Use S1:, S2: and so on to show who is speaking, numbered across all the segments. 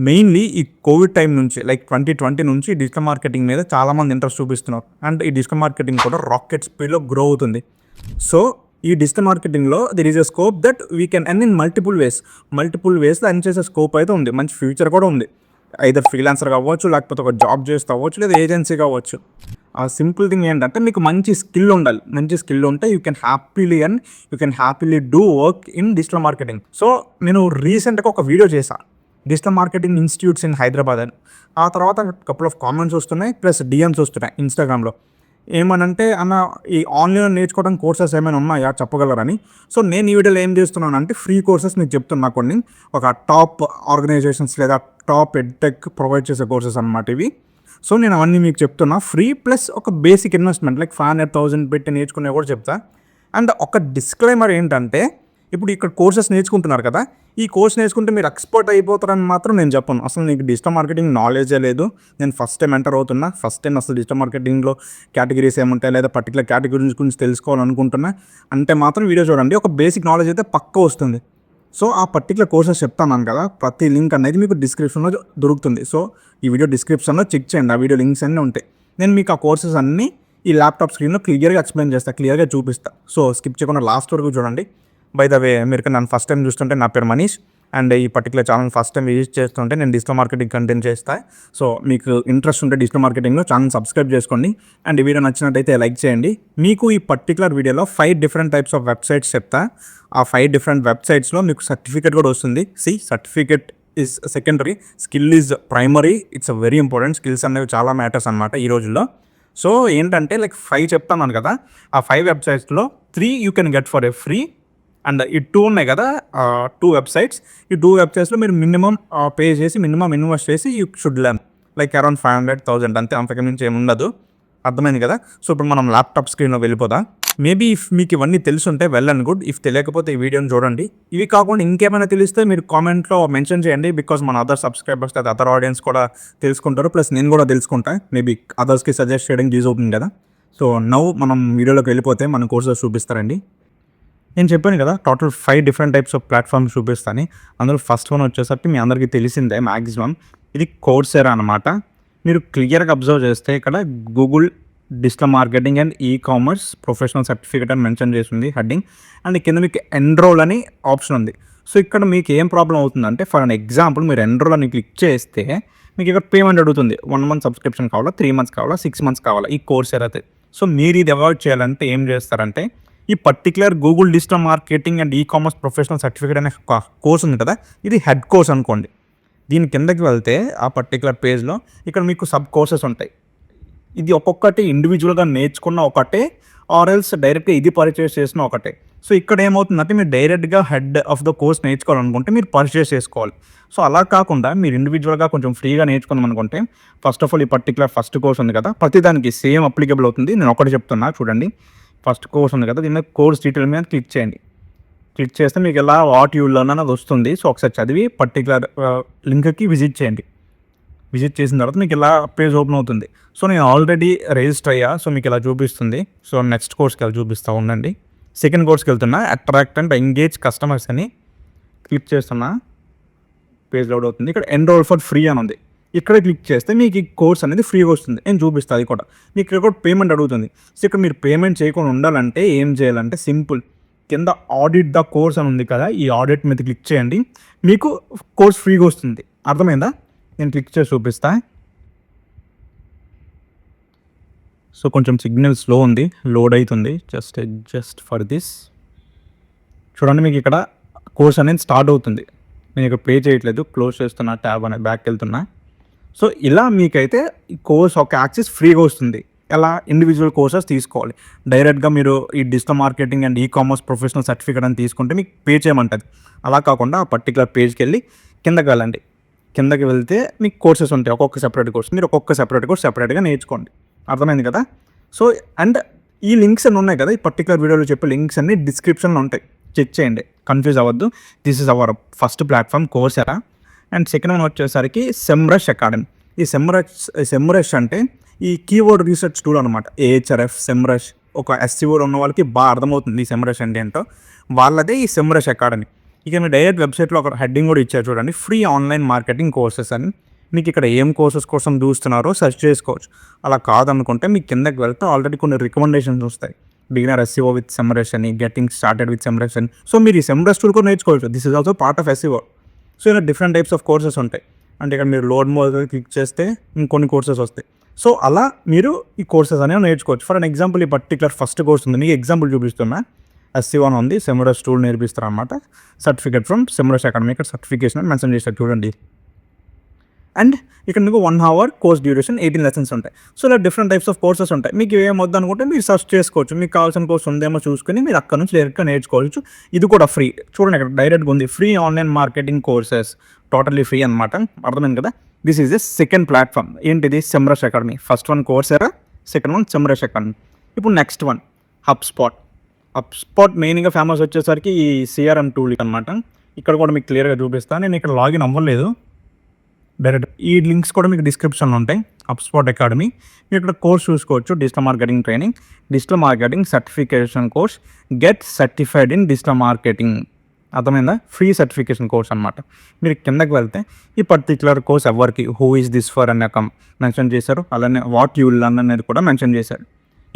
S1: Mainly ఈ Covid time నుంచి like 2020 నుంచి డిజిటల్ మార్కెటింగ్ మీద చాలామంది ఇంట్రెస్ట్ చూపిస్తున్నారు. అండ్ ఈ డిజిటల్ మార్కెటింగ్ కూడా రాకెట్ స్పీడ్లో గ్రో అవుతుంది. సో ఈ డిజిటల్ మార్కెటింగ్లో there is a scope that we can earn in multiple వేస్లో ఎర్న్ చేసే స్కోప్ అయితే ఉంది. మంచి ఫ్యూచర్ కూడా ఉంది. ఐదర్ ఫ్రీలాన్సర్ కావచ్చు, లేకపోతే ఒక జాబ్ చేస్తూ అవ్వచ్చు, లేదా ఏజెన్సీ కావచ్చు. ఆ సింపుల్ థింగ్ ఏంటంటే మీకు మంచి స్కిల్ ఉండాలి. మంచి స్కిల్ ఉంటే you can happily do work in digital marketing. So నేను రీసెంట్గా ఒక వీడియో చేశాను, digital marketing institutes in Hyderabad అని. ఆ తర్వాత కపుల్ ఆఫ్ కామెంట్స్ వస్తున్నాయి, ప్లస్ డిఎమ్స్ వస్తున్నాయి ఇన్స్టాగ్రామ్లో. ఏమనంటే అన్న ఈ ఆన్లైన్లో నేర్చుకోవడం కోర్సెస్ ఏమైనా ఉన్నాయా చెప్పగలరని. సో నేను ఈ వీడియోలో ఏం చేస్తున్నాను అంటే ఫ్రీ కోర్సెస్ మీకు చెప్తున్నా కొన్ని, ఒక టాప్ ఆర్గనైజేషన్స్ లేదా టాప్ ఎడ్టెక్ ప్రొవైడ్ చేసే కోర్సెస్ అన్నమాట ఇవి. సో నేను అవన్నీ మీకు చెప్తున్నా ఫ్రీ, ప్లస్ ఒక బేసిక్ ఇన్వెస్ట్మెంట్ లైక్ 500,000 పెట్టి నేర్చుకునే కూడా చెప్తా. అండ్ ఒక డిస్క్లైమర్ ఏంటంటే, ఇప్పుడు ఇక్కడ కోర్సెస్ నేర్చుకుంటున్నారు కదా, ఈ కోర్స్ నేర్చుకుంటే మీరు ఎక్స్పర్ట్ అయిపోతారని మాత్రం నేను చెప్పను. అసలు నీకు డిజిటల్ మార్కెటింగ్ నాలెడ్జే లేదు. నేను ఫస్ట్ టైం ఎంటర్ అవుతున్నా, ఫస్ట్ టైం అసలు డిజిటల్ మార్కెటింగ్లో కేటగిరీస్ ఏముంటాయి లేదా పర్టికులర్ కేటగిరీస్ గురించి తెలుసుకోవాలనుకుంటున్నా అంటే మాత్రం వీడియో చూడండి. ఒక బేసిక్ నాలెడ్జ్ అయితే పక్కా వస్తుంది. సో ఆ పర్టికులర్ కోర్సెస్ చెప్తాను కదా, ప్రతి లింక్ అనేది మీకు డిస్క్రిప్షన్లో దొరుకుతుంది. సో ఈ వీడియో డిస్క్రిప్షన్లో చెక్ చేయండి, ఆ వీడియో లింక్స్ అన్నీ ఉంటాయి. నేను మీకు ఆ కోర్సెస్ అన్నీ ఈ ల్యాప్టాప్ స్క్రీన్లో క్లియర్గా ఎక్స్ప్లెయిన్ చేస్తాను, క్లియర్గా చూపిస్తాను. సో స్కిప్ చేయకుండా లాస్ట్ వరకు చూడండి. బై ద వే, మీరు నన్ను ఫస్ట్ టైం చూస్తుంటే నా పేరు మనీష్, అండ్ ఈ particular channel first time visit చేస్తుంటే నేను డిజిటల్ మార్కెటింగ్ కంటెంట్ చేస్తాను. సో మీకు ఇంట్రెస్ట్ ఉంటే డిజిటల్ మార్కెటింగ్లో ఛానల్ సబ్స్క్రైబ్ చేసుకోండి. అండ్ ఈ వీడియో నచ్చినట్టయితే లైక్ చేయండి. మీకు ఈ పర్టికులర్ వీడియోలో 5 డిఫరెంట్ టైప్స్ ఆఫ్ వెబ్సైట్స్ చెప్తా. ఆ 5 డిఫరెంట్ వెబ్సైట్స్లో మీకు సర్టిఫికేట్ కూడా వస్తుంది. Certificate is secondary, skill is primary. It's a very important. Skills అనేవి చాలా మ్యాటర్స్ అనమాట ఈ రోజుల్లో. సో ఏంటంటే లైక్ 5 చెప్తాను కదా, ఆ 5 వెబ్సైట్స్లో 3 you can get for a free. And ఈ 2 ఉన్నాయి కదా, 2 వెబ్సైట్స్. ఈ 2 వెబ్సైట్స్లో మీరు మినిమం పే చేసి, మినిమం ఇన్వెస్ట్ చేసి you should learn like around 500,000 అంతే, అంతకు మించి ఏమి ఉండదు. అర్థమైంది కదా. సో ఇప్పుడు మనం ల్యాప్టాప్ స్క్రీన్లో వెళ్ళిపోదాం. మేబీ ఇఫ్ మీకు ఇవన్నీ తెలుసుంటే వెల్ అండ్ గుడ్. ఇఫ్ తెలియకపోతే ఈ వీడియోని చూడండి. ఇవి కాకుండా ఇంకేమైనా తెలిస్తే మీరు కామెంట్లో మెన్షన్ చేయండి, బికాజ్ మన అదర్ సబ్స్క్రైబర్స్ లేదా అదర్ ఆడియన్స్ కూడా తెలుసుకుంటారు, ప్లస్ నేను కూడా తెలుసుకుంటాను. మేబీ అదర్స్కి సజెస్ట్ చేయడానికి యూజ్ అవుతుంది కదా. సో నౌ మనం వీడియోలోకి వెళ్ళిపోతే మన కోర్సెస్ చూపిస్తారండి. నేను చెప్పాను కదా, total 5 different types of platforms చూపిస్తాను. అందులో ఫస్ట్ వన్ వచ్చేసరికి మీ అందరికీ తెలిసిందే మ్యాక్సిమం, ఇది కోర్సెరా అనమాట. మీరు క్లియర్గా అబ్జర్వ్ చేస్తే ఇక్కడ Google digital marketing and e commerce professional certificate అని మెన్షన్ చేసింది హెడ్డింగ్. అండ్ కింద మీకు ఎన్రోల్ అని ఆప్షన్ ఉంది. సో ఇక్కడ మీకు ఏం ప్రాబ్లం అవుతుందంటే, ఫర్ అన్ ఎగ్జాంపుల్ మీరు ఎన్రోల్ అని క్లిక్ చేస్తే మీకు ఇక్కడ పేమెంట్ అడుగుతుంది. 1 month సబ్స్క్రిప్షన్ కావాలా, 3 months కావాలా, 6 months కావాలా ఈ కోర్సెరా అయితే. సో మీరు ఇది అవాయిడ్ చేయాలంటే ఏం చేస్తారంటే, ఈ particular Google digital marketing and e commerce professional certificate అనే ఒక కోర్స్ ఉంది కదా, ఇది హెడ్ కోర్స్ అనుకోండి. దీని కిందకి వెళ్తే ఆ పర్టికులర్ పేజ్లో ఇక్కడ మీకు సబ్ కోర్సెస్ ఉంటాయి. ఇది ఒక్కొక్కటి ఇండివిజువల్గా నేర్చుకున్న ఒకటే, ఆర్ఎల్స్ డైరెక్ట్గా ఇది పర్చేస్ చేసిన ఒకటే. సో ఇక్కడ ఏమవుతుందంటే, మీరు డైరెక్ట్గా హెడ్ ఆఫ్ ద కోర్స్ నేర్చుకోవాలనుకుంటే మీరు పర్చేస్ చేసుకోవాలి. సో అలా కాకుండా మీరు ఇండివిజువల్గా కొంచెం ఫ్రీగా నేర్చుకుందాం అనుకుంటే, ఫస్ట్ ఆఫ్ ఆల్ ఈ పర్టికులర్ ఫస్ట్ కోర్స్ ఉంది కదా, ప్రతిదానికి సేమ్ అప్లికేబుల్ అవుతుంది. నేను ఒకటి చెప్తున్నా చూడండి. ఫస్ట్ కోర్స్ ఉంది కదా, దీని కోర్స్ డీటెయిల్ మీద క్లిక్ చేయండి. క్లిక్ చేస్తే మీకు ఎలా వాట్ యూ లెర్న్ అనేది వస్తుంది. సో ఒకసారి చదివి పర్టికులర్ లింక్కి విజిట్ చేయండి. విజిట్ చేసిన తర్వాత మీకు ఇలా పేజ్ ఓపెన్ అవుతుంది. సో నేను ఆల్రెడీ రిజిస్టర్ అయ్యా, సో మీకు ఇలా చూపిస్తుంది. సో నెక్స్ట్ కోర్స్కి వెళ్ళి చూపిస్తూ ఉండండి. సెకండ్ కోర్స్కి వెళ్తున్నా, అట్రాక్ట్ అండ్ ఎంగేజ్ కస్టమర్స్ అని క్లిక్ చేస్తున్నా. పేజ్ లోడ్ అవుతుంది. ఇక్కడ ఎన్రోల్ ఫర్ ఫ్రీ అని ఉంది. ఇక్కడ క్లిక్ చేస్తే మీకు ఈ కోర్స్ అనేది ఫ్రీగా వస్తుంది. నేను చూపిస్తాను అది కూడా. మీకు ఇక్కడ కూడా పేమెంట్ అడుగుతుంది. సో ఇక్కడ మీరు పేమెంట్ చేయకుండా ఉండాలంటే ఏం చేయాలంటే సింపుల్, కింద ఆడిట్ ద కోర్స్ అని ఉంది కదా, ఈ ఆడిట్ మీద క్లిక్ చేయండి. మీకు కోర్స్ ఫ్రీగా వస్తుంది. అర్థమైందా? నేను క్లిక్ చేసి చూపిస్తా. సో కొంచెం సిగ్నల్ స్లో ఉంది, లోడ్ అవుతుంది. జస్ట్ ఫర్ దిస్ చూడండి, మీకు ఇక్కడ కోర్స్ అనేది స్టార్ట్ అవుతుంది. నేను ఇక్కడ పే చేయట్లేదు, క్లోజ్ చేస్తున్నా, ట్యాబ్ అనేది బ్యాక్ వెళ్తున్నా. సో ఇలా మీకైతే ఈ కోర్స్ ఒక యాక్సెస్ ఫ్రీగా వస్తుంది. ఎలా ఇండివిజువల్ కోర్సెస్ తీసుకోవాలి. డైరెక్ట్గా మీరు ఈ digital marketing and e commerce professional certificate అని తీసుకుంటే మీకు పే చేయమంటుంది. అలా కాకుండా ఆ పర్టికులర్ పేజ్కి వెళ్ళి కిందకి వెళ్ళండి. కిందకి వెళ్తే మీకు కోర్సెస్ ఉంటాయి, ఒక్కొక్క సెపరేట్ కోర్స్. మీరు ఒక్కొక్క సెపరేట్ కోర్స్ సెపరేట్గా నేర్చుకోండి. అర్థమైంది కదా. సో అండ్ ఈ లింక్స్ అన్నీ ఉన్నాయి కదా, ఈ పర్టికులర్ వీడియోలో చెప్పే లింక్స్ అన్ని డిస్క్రిప్షన్లో ఉంటాయి, చెక్ చేయండి, కన్ఫ్యూజ్ అవ్వద్దు. This is our first platform Coursera. And second one వచ్చేసరికి సెమ్రష్ అకాడమీ. ఈ సెమ్రష్ అంటే ఈ కీవర్డ్ రీసెర్చ్ టూల్ అనమాట. ఏహెచ్ఆర్ఎఫ్, సెమ్రష్, ఒక ఎస్సీఓ ఉన్న వాళ్ళకి బాగా అర్థమవుతుంది ఈ సెమ్రష్ అంటే ఏంటో. వాళ్ళదే ఈ సెమ్రష్ అకాడమీ. ఇక మీరు డైరెక్ట్ వెబ్సైట్లో ఒక హెడ్డింగ్ కూడా ఇచ్చారు చూడండి, ఫ్రీ ఆన్లైన్ మార్కెటింగ్ కోర్సెస్ అని. మీకు ఇక్కడ ఏం కోర్సెస్ కోసం చూస్తున్నారో సెర్చ్ చేసుకోవచ్చు. అలా కాదనుకుంటే మీకు కిందకి వెళ్తే ఆల్రెడీ కొన్ని రికమెండేషన్స్ వస్తాయి. బిగినర్ ఎస్ఈఓ విత్ సెమ్రష్ అని, గెటింగ్ స్టార్టెడ్ విత్ సెమ్రష్ అని. సో మీరు ఈ సెమ్రష్ టూల్ కూడా నేర్చుకోవచ్చు. This is also part of SEO. So ఇలా డిఫరెంట్ టైప్స్ ఆఫ్ కోర్సెస్ ఉంటాయి. అంటే ఇక్కడ మీరు లోడ్ మోడ్ క్లిక్ చేస్తే ఇంకొన్ని కోర్సెస్ వస్తాయి. సో అలా మీరు ఈ కోర్సెస్ అనేవి నేర్చుకోవచ్చు. ఫర్ అన్ ఎగ్జాంపుల్ ఈ పర్టికులర్ ఫస్ట్ కోర్స్ ఉంది, మీకు ఎగ్జాంపుల్ చూపిస్తున్నా. ఎస్సీ వన్ ఉంది, సెమ్రష్ టూల్ నేర్పిస్తారు అనమాట. సర్టిఫికేట్ ఫ్రమ్ సెమ్రష్ అకాడమీ, ఇక్కడ సర్టిఫికేషన్ అని మెన్షన్ చేస్తారు చూడండి. అండ్ ఇక్కడ మీకు 1 hour కోర్స్ డ్యూరేషన్ 18 lessons ఉంటాయి. సో ఇలా డిఫరెంట్ టైప్స్ ఆఫ్ కోర్సెస్ ఉంటాయి. మీకు ఏమొద్దు అనుకుంటే మీరు సర్చ్ చేసుకోవచ్చు. మీకు కావాల్సిన కోర్స్ ఉందేమో చూసుకొని మీరు అక్కడ నుంచి డైరెక్ట్గా నేర్చుకోవచ్చు. ఇది కూడా ఫ్రీ. చూడండి ఇక్కడ డైరెక్ట్గా ఉంది, free online marketing courses, totally free అనమాట. అర్థమైంది కదా. This is the second platform. ఏంటిది? Semrush academy. First one Coursera, second one Semrush academy. ఇప్పుడు నెక్స్ట్ వన్ హబ్స్పాట్. హబ్స్పాట్ మెయిన్గా ఫేమస్ వచ్చేసరికి ఈ సిఆర్ఎం టూల్ అనమాట. ఇక్కడ కూడా మీకు క్లియర్గా చూపిస్తాను. నేను ఇక్కడ లాగిన్ అవ్వలేదు, డైరెక్ట్ ఈ లింక్స్ కూడా మీకు డిస్క్రిప్షన్లో ఉంటాయి. హబ్స్పాట్ అకాడమీ, మీరు ఇక్కడ కోర్స్ చూసుకోవచ్చు. Digital marketing training, digital marketing certification course, get certified in digital marketing. అర్థమైందా? ఫ్రీ సర్టిఫికేషన్ కోర్స్ అనమాట. మీరు కిందకి వెళ్తే ఈ పర్టికులర్ కోర్స్ ఎవరికి, హూ ఈస్ దిస్ ఫర్ అనే మెన్షన్ చేశారు. అలానే వాట్ యూ విల్ లర్న్ అనేది కూడా మెన్షన్ చేశారు.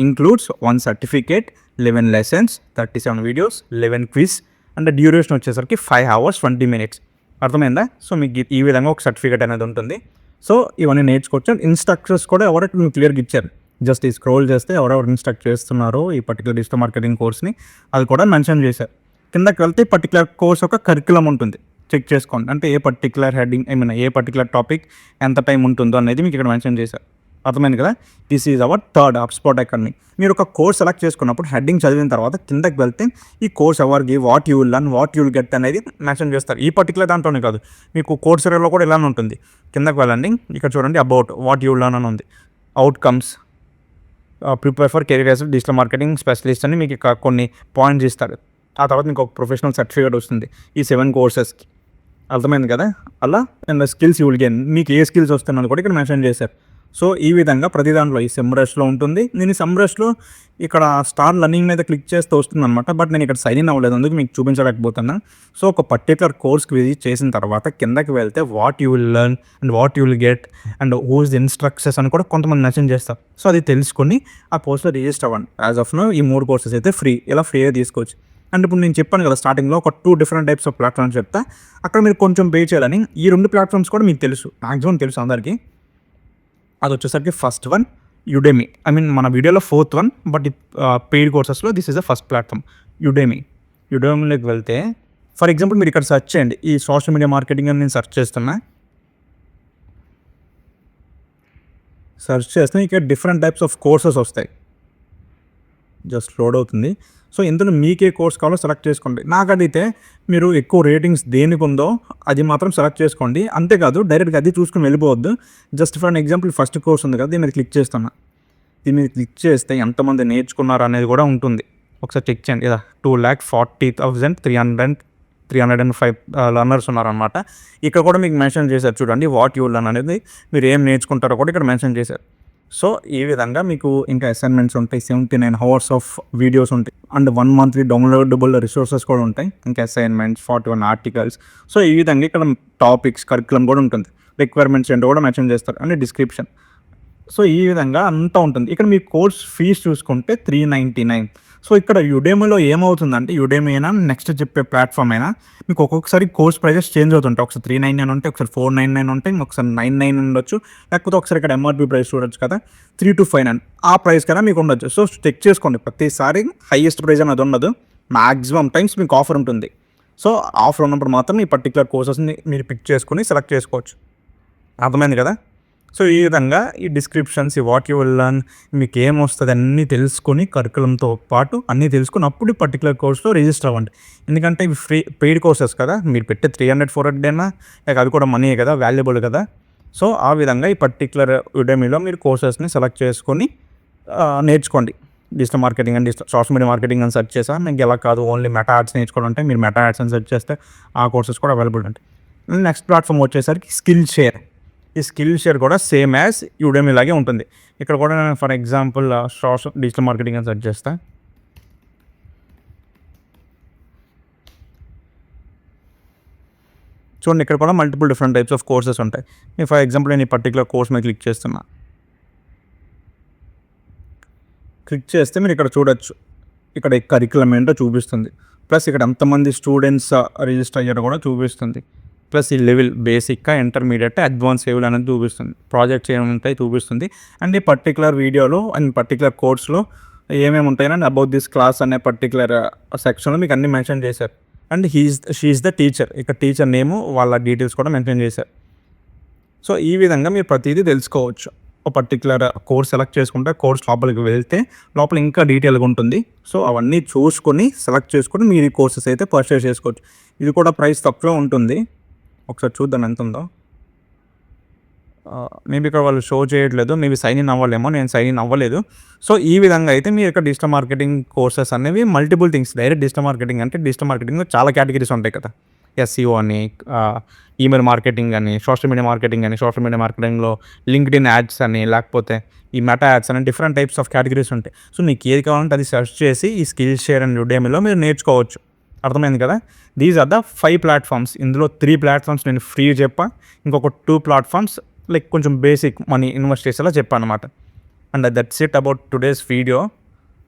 S1: Includes 1 certificate, 11 lessons, 37 videos, 11 quiz and duration వచ్చేసరికి 5 hours 20 minutes. అర్థమైందా? సో మీకు ఈ విధంగా ఒక సర్టిఫికేట్ అనేది ఉంటుంది. సో ఇవన్నీ నేర్చుకోవచ్చు. ఇన్స్ట్రక్టర్స్ కూడా ఎవరైతే మీకు క్లియర్గా ఇచ్చారు. జస్ట్ ఈ స్క్రోల్ చేస్తే ఎవరెవరు ఇన్స్ట్రక్ట్ చేస్తున్నారో ఈ పర్టికులర్ డిజిటల్ మార్కెటింగ్ కోర్స్ని అది కూడా మెన్షన్ చేశారు. కిందకి వెళ్తే పర్టికులర్ కోర్స్ ఒక కరికులం ఉంటుంది, చెక్ చేసుకోండి. అంటే ఏ పర్టికులర్ హెడ్డింగ్, ఏ పర్టికులర్ టాపిక్ ఎంత టైం ఉంటుందో అనేది మీకు ఇక్కడ మెన్షన్ చేశారు. అర్థమైంది కదా. This is our third హబ్స్పాట్ academy. మీరు ఒక కోర్స్ సెలెక్ట్ చేసుకున్నప్పుడు హెడ్డింగ్ చదివిన తర్వాత కిందకి వెళ్తే ఈ కోర్స్ ఎవరికి, what you will learn, what you will get అనేది మెన్షన్ చేస్తారు. ఈ పర్టికులర్ దాంట్లోనే కాదు, మీకు కోర్స్ ఏరియాలో కూడా ఇలానే ఉంటుంది. కిందకి వెళ్ళండి, ఇక్కడ చూడండి about what you will learn అని ఉంది. Outcomes, prepare for career as digital marketing specialist అని మీకు కొన్ని పాయింట్స్ ఇస్తారు. ఆ తర్వాత మీకు ఒక ప్రొఫెషనల్ సర్టిఫికేట్ వస్తుంది ఈ 7 కోర్సెస్కి. అర్థమైంది కదా. అలా and skills you will gain, మీకు ఏ స్కిల్స్ వస్తున్నాయని కూడా ఇక్కడ మెన్షన్ చేశారు. సో ఈ విధంగా ప్రతి దాంట్లో ఈ సెమ్రష్లో ఉంటుంది. నేను ఈ సెమ్రష్లో ఇక్కడ స్టార్ లర్నింగ్ మీద క్లిక్ చేస్తే వస్తుంది అనమాట. బట్ నేను ఇక్కడ సైన్ ఇన్ అవ్వలేదు, అందుకు మీకు చూపించలేకపోతున్నా. సో ఒక పర్టికులర్ కోర్స్కి విజిట్ చేసిన తర్వాత కిందకి వెళ్తే what you will learn and what you will get and who's the instructors అని కూడా కొంతమంది మెన్షన్ చేస్తారు. సో అది తెలుసుకొని ఆ కోర్స్లో రిజిస్టర్ అవ్వండి. యాజ్ ఆఫ్ నో ఈ 3 కోర్సెస్ అయితే ఫ్రీ, ఇలా ఫ్రీగా తీసుకోవచ్చు. అండ్ ఇప్పుడు నేను చెప్పాను కదా స్టార్టింగ్లో ఒక 2 different types ఆఫ్ ప్లాట్ఫామ్స్ చెప్తా, అక్కడ మీరు కొంచెం పే చేయాలని. ఈ 2 ప్లాట్ఫామ్స్ కూడా మీకు తెలుసు, మ్యాక్సిమం తెలుసు అందరికీ. అది వచ్చేసరికి ఫస్ట్ వన్ యుడెమీ. మన వీడియోలో 4th one, బట్ పెయిడ్ కోర్సెస్లో this is the first platform Udemy. యుడెమీలోకి వెళ్తే ఫర్ ఎగ్జాంపుల్ మీరు ఇక్కడ సెర్చ్ చేయండి, ఈ సోషల్ మీడియా మార్కెటింగ్ అని నేను సెర్చ్ చేస్తున్నా. సెర్చ్ చేస్తే ఇక్కడ డిఫరెంట్ టైప్స్ ఆఫ్ కోర్సెస్ వస్తాయి. జస్ట్ లోడ్ అవుతుంది. సో ఇందులో మీకే కోర్స్ కావాలో సెలెక్ట్ చేసుకోండి. నాకు అడిగితే మీరు ఎక్కువ రేటింగ్స్ దేనికి ఉందో అది మాత్రం సెలెక్ట్ చేసుకోండి. అంతేకాదు డైరెక్ట్గా అది చూసుకుని వెళ్ళిపోవద్దు. Just for an example first course ఉంది కదా, దీని మీద క్లిక్ చేస్తున్నా. దీని మీద క్లిక్ చేస్తే ఎంతమంది నేర్చుకున్నారు అనేది కూడా ఉంటుంది. ఒకసారి చెక్ చేయండి. ఇలా 2,40,305 లర్నర్స్ ఉన్నారనమాట. ఇక్కడ కూడా మీకు మెన్షన్ చేశారు చూడండి, వాట్ యూ లర్న్ అనేది మీరు ఏం నేర్చుకుంటారో కూడా ఇక్కడ మెన్షన్ చేశారు. సో ఈ విధంగా మీకు ఇంకా అసైన్మెంట్స్ ఉంటాయి, 79 hours ఆఫ్ వీడియోస్ ఉంటాయి అండ్ 1 monthly డౌన్లోడబుల్ రిసోర్సెస్ కూడా ఉంటాయి. ఇంకా అసైన్మెంట్స్, 41 articles. సో ఈ విధంగా ఇక్కడ టాపిక్స్, కరికులం కూడా ఉంటుంది. రిక్వైర్మెంట్స్ ఏంటో కూడా మెన్షన్ చేస్తారు అండ్ డిస్క్రిప్షన్. సో ఈ విధంగా అంతా ఉంటుంది. ఇక్కడ మీ కోర్స్ ఫీజ్ చూసుకుంటే 399. సో ఇక్కడ యుడెమీలో ఏమవుతుందంటే, యుడెమీ అయినా నెక్స్ట్ చెప్పే ప్లాట్ఫామ్ అయినా మీకు ఒక్కొక్కసారి కోర్స్ ప్రైజెస్ చేంజ్ అవుతుంటాయి. ఒకసారి 399 ఉంటాయి, ఒకసారి 499 ఉంటాయి, ఒకసారి 99 ఉండొచ్చు. లేకపోతే ఒకసారి ఇక్కడ ఎంఆర్పీ ప్రైస్ చూడొచ్చు కదా, 3,259 ఆ ప్రైస్ కన్నా మీకు ఉండొచ్చు. సో చెక్ చేసుకోండి, ప్రతిసారి హైయెస్ట్ ప్రైస్ అనేది ఉండదు. మ్యాక్సిమం టైమ్స్ మీకు ఆఫర్ ఉంటుంది. సో ఆఫర్ ఉన్నప్పుడు మాత్రం ఈ పర్టికులర్ కోర్సెస్ని మీరు పిక్ చేసుకుని సెలెక్ట్ చేసుకోవచ్చు. అర్థమైంది కదా. సో ఈ విధంగా ఈ డిస్క్రిప్షన్స్, ఈ వాట్ యూ విల్ లర్న్, మీకు ఏమొస్తుంది అన్నీ తెలుసుకొని కరికులంతో పాటు అన్నీ తెలుసుకుని అప్పుడు పర్టికులర్ కోర్స్లో రిజిస్టర్ అవ్వండి. ఎందుకంటే ఇవి ఫ్రీ పెయిడ్ కోర్సెస్ కదా, మీరు పెట్టే 300-400 అయినా అవి కూడా మనీ కదా, వాల్యుబుల్ కదా. సో ఆ విధంగా ఈ పర్టికులర్ యుడెమీలో మీరు కోర్సెస్ని సెలెక్ట్ చేసుకొని నేర్చుకోండి. Digital marketing and social media marketing అని సెర్చ్ చేసా. మీకు ఎలా కాదు ఓన్లీ మెటా యాడ్స్ నేర్చుకోవాలంటే మీరు మెటా యాడ్స్ అని సెర్చ్ చేస్తే ఆ కోర్సెస్ కూడా అవైలబుల్ ఉంటాయి. నెక్స్ట్ ప్లాట్ఫామ్ వచ్చేసరికి స్కిల్ షేర్. ఈ స్కిల్ షేర్ కూడా సేమ్ యాజ్ యుడెమీ లాగే ఉంటుంది. ఇక్కడ కూడా నేను for example social digital marketing అని సెర్చ్ చేస్తా. చూడండి ఇక్కడ కూడా multiple different types of courses ఉంటాయి. ఫర్ ఎగ్జాంపుల్ నేను ఈ పర్టికులర్ కోర్స్ మీద క్లిక్ చేస్తున్నా. క్లిక్ చేస్తే మీరు ఇక్కడ చూడొచ్చు, ఇక్కడ కరికులం ఏంటో చూపిస్తుంది. ప్లస్ ఇక్కడ ఎంతమంది స్టూడెంట్స్ రిజిస్టర్ అయ్యారో కూడా చూపిస్తుంది. ప్లస్ ఈ లెవెల్ బేసిక్గా, ఇంటర్మీడియట్, అడ్వాన్స్ లెవెల్ అనేది చూపిస్తుంది. ప్రాజెక్ట్స్ ఏమి ఉంటాయి చూపిస్తుంది. అండ్ ఈ పర్టికులర్ వీడియోలో అండ్ పర్టికులర్ కోర్స్లో ఏమేమి ఉంటాయని అబౌట్ దిస్ క్లాస్ అనే పర్టికులర్ సెక్షన్లో మీకు అన్ని మెన్షన్ చేశారు. అండ్ షీఈస్ ద టీచర్, ఇక్కడ టీచర్ నేము, వాళ్ళ డీటెయిల్స్ కూడా మెన్షన్ చేశారు. సో ఈ విధంగా మీరు ప్రతిదీ తెలుసుకోవచ్చు. ఒక పర్టికులర్ కోర్స్ సెలెక్ట్ చేసుకుంటే కోర్స్ లోపలికి వెళ్తే లోపల ఇంకా డీటెయిల్గా ఉంటుంది. సో అవన్నీ చూసుకొని సెలెక్ట్ చేసుకొని మీరు ఈ కోర్సెస్ అయితే పర్చేస్ చేసుకోవచ్చు. ఇది కూడా ప్రైస్ తక్కువ ఉంటుంది. ఒకసారి చూద్దాం ఎంత ఉందో. మేబీ ఇక్కడ వాళ్ళు షో చేయట్లేదు, మేబీ సైన్ ఇన్ అవ్వలేమో, నేను సైన్ ఇన్ అవ్వలేదు. సో ఈ విధంగా అయితే మీరు ఇక్కడ డిజిటల్ మార్కెటింగ్ కోర్సెస్ అనేవి multiple things. Direct digital marketing అంటే డిజిటల్ మార్కెటింగ్లో చాలా కేటగిరీస్ ఉంటాయి కదా. SEO అని, ఈమెయిల్ మార్కెటింగ్ అని, సోషల్ మీడియా మార్కెటింగ్ అని, సోషల్ మీడియా మార్కెటింగ్లో లింక్డ్ఇన్ యాడ్స్ అని, లేకపోతే ఈ మెటా యాడ్స్ అని డిఫరెంట్ టైప్స్ ఆఫ్ కేటగిరీస్ ఉంటాయి. సో మీకు ఏది కావాలంటే అది సెర్చ్ చేసి ఈ స్కిల్ షేర్ అండ్ యుడెమీలో మీరు నేర్చుకోవచ్చు. అర్థమైంది కదా. These are the 5 platforms. ఇందులో 3 ప్లాట్ఫామ్స్ నేను ఫ్రీ చెప్పా, ఇంకొక 2 ప్లాట్ఫామ్స్ లైక్ కొంచెం బేసిక్ మనీ ఇన్వెస్ట్ చేసేలా చెప్పాను అనమాట. And that's it about today's video.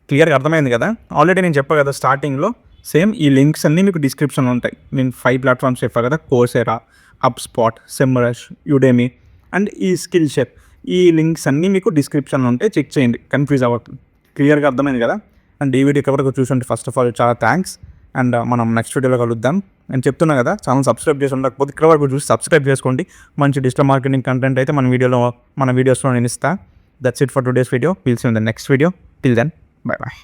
S1: క్లియర్గా అర్థమైంది కదా. ఆల్రెడీ నేను చెప్పా కదా స్టార్టింగ్లో, సేమ్ ఈ లింక్స్ అన్నీ మీకు డిస్క్రిప్షన్లో ఉంటాయి. నేను 5 ప్లాట్ఫామ్స్ చెప్పాను కదా, కోర్సెరా, హబ్స్పాట్, సెమ్రష్, యుడెమీ అండ్ ఈ స్కిల్ షేర్. ఈ లింక్స్ అన్నీ మీకు డిస్క్రిప్షన్లో ఉంటాయి, చెక్ చేయండి, కన్ఫ్యూజ్ అవ్వదు. క్లియర్గా అర్థమైంది కదా. అండ్ ఈ వీడియో ఎవరికి చూసుంటే ఫస్ట్ ఆఫ్ ఆల్ చాలా థ్యాంక్స్. అండ్ మనం నెక్స్ట్ వీడియోలో కలుద్దాం. నేను చెప్తున్నా కదా, ఛానల్ సబ్స్క్రైబ్ చేసి ఉండకపోతే ఇక్కడ వరకు చూసి సబ్స్క్రైబ్ చేసుకోండి. మంచి డిజిటల్ మార్కెటింగ్ కంటెంట్ అయితే మన వీడియోస్లో నేను ఇస్తాను. That's it for today's video. Will see in the next video. Till then, bye bye.